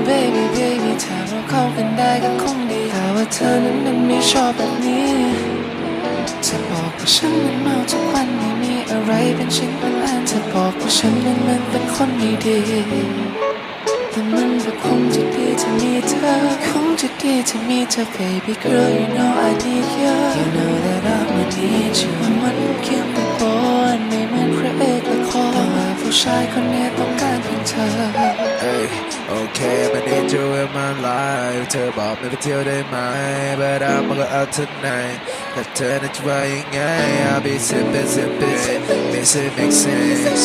baby baby ถ้าเราเข้ากันได้ก็คงดีแต่ว่าเธอนั้นไม่ชอบแบบนี้จะบอกว่าฉันนั้นเมาทุกวันไม่มีอะไรเป็นชิ้นเป็นอันจะบอกว่าฉันนั้นมันเป็นคนไม่ดีแต่มันก็คงจะดีถ้ามีเธอคงจะดีถ้ามีเธอ baby girl you know I need you you know that I would need you มันเขียนไปบนไม่เหมือนพระเอกละครแต่ว่าผู้ชายคนนี้ต้องการเพียงเธอ Hey okay I need you in my life เธอบอกไม่ไปเที่ยวได้ไหม but I'm gonna go out tonight แต่เธอนั้นจะว่ายังไง I'll be sipping sipping mix it